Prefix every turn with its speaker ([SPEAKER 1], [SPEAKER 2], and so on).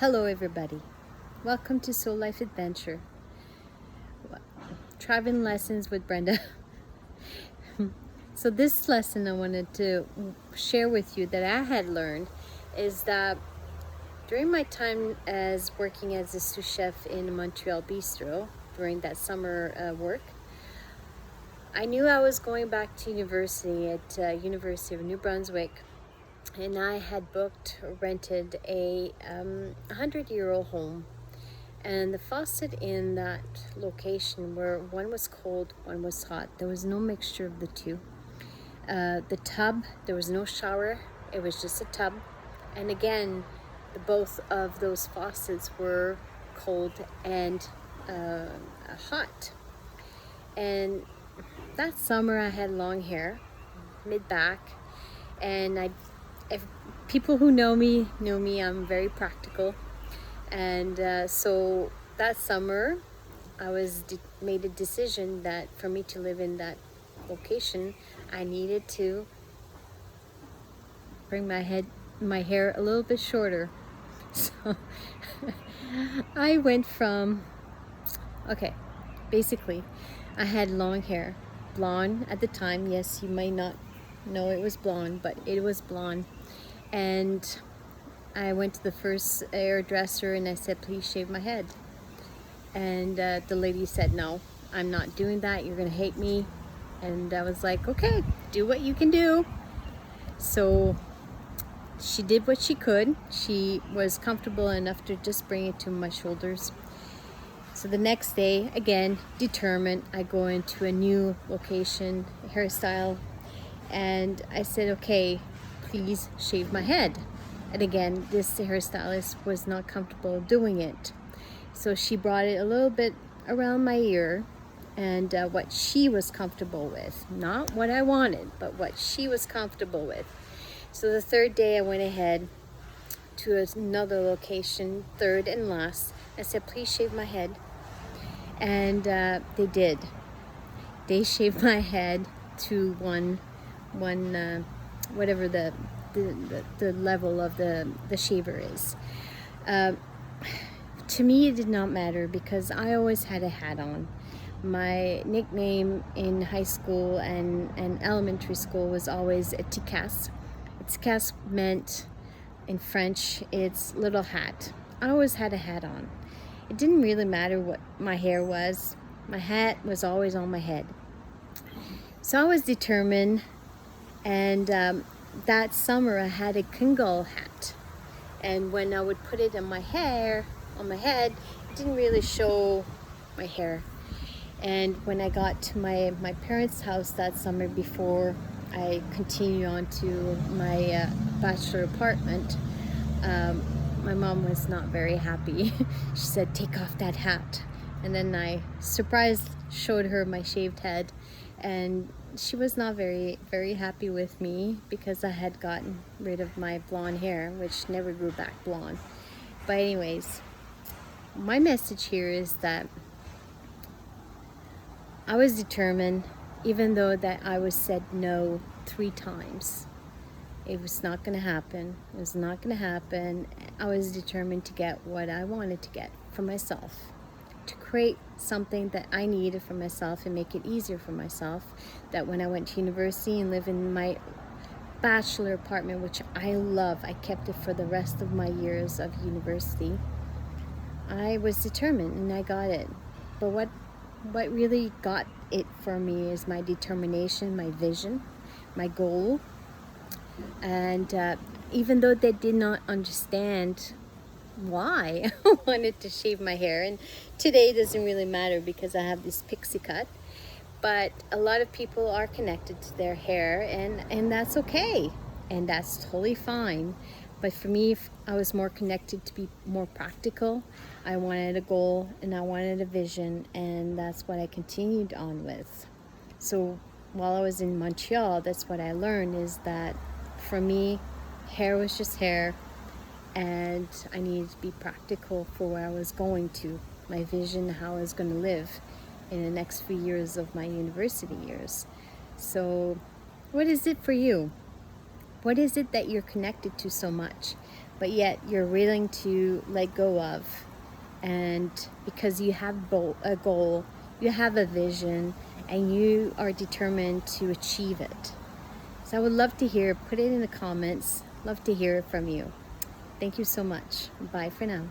[SPEAKER 1] Hello, everybody. Welcome to Soul Life Adventure. Traveling lessons with Brenda. So, this lesson I wanted to share with you that I had learned is that during my time as working as a sous chef in Montreal Bistro during that summer work, I knew I was going back to university at University of New Brunswick, and I had rented a 100-year-old home. And the faucet in that location, where one was cold, one was hot, there was no mixture of the two. The tub, there was no shower, it was just a tub. And again, both of those faucets were cold and hot. And that summer I had long hair, mid-back, and if people who know me, I'm very practical. And so that summer, I made a decision that for me to live in that location, I needed to bring my hair a little bit shorter. So I went from, basically, I had long hair, blonde at the time. Yes, you might not know it was blonde, but it was blonde. And I went to the first hairdresser and I said, please shave my head. And the lady said, no, I'm not doing that. You're going to hate me. And I was like, okay, do what you can do. So she did what she could. She was comfortable enough to just bring it to my shoulders. So the next day, again, determined, I go into a new location, hairstyle. And I said, okay, please shave my head. And again, this hairstylist was not comfortable doing it. So she brought it a little bit around my ear and what she was comfortable with. Not what I wanted, but what she was comfortable with. So the third day I went ahead to another location, third and last. I said, please shave my head. And they did. They shaved my head to one whatever the level of the shaver is. To me, it did not matter because I always had a hat on. My nickname in high school and elementary school was always a ticasse. A ticasse meant, in French, it's little hat. I always had a hat on. It didn't really matter what my hair was. My hat was always on my head. So I was determined, and that summer I had a Kangol hat, and when I would put it on my head, it didn't really show my hair. And when I got to my parents' house that summer before I continued on to my bachelor apartment, my mom was not very happy. She said, take off that hat. And then I showed her my shaved head, and she was not very, very happy with me because I had gotten rid of my blonde hair, which never grew back blonde. But anyways, my message here is that I was determined, even though that I was said no 3 times. It was not going to happen. It was not going to happen. I was determined to get what I wanted to get for myself, to create something that I needed for myself and make it easier for myself, that when I went to university and lived in my bachelor apartment, which I love, I kept it for the rest of my years of university, I was determined and I got it. But what really got it for me is my determination, my vision, my goal. And even though they did not understand why I wanted to shave my hair, and today it doesn't really matter because I have this pixie cut, but a lot of people are connected to their hair, and that's okay, and that's totally fine. But for me, I was more connected to be more practical. I wanted a goal and I wanted a vision, and that's what I continued on with. So while I was in Montreal, that's what I learned, is that for me, hair was just hair, and I needed to be practical for where I was going to, my vision, how I was going to live in the next few years of my university years. So what is it for you? What is it that you're connected to so much? but yet you're willing to let go of, and because you have a goal, you have a vision, and you are determined to achieve it. So I would love to hear, put it in the comments, love to hear from you. Thank you so much. Bye for now.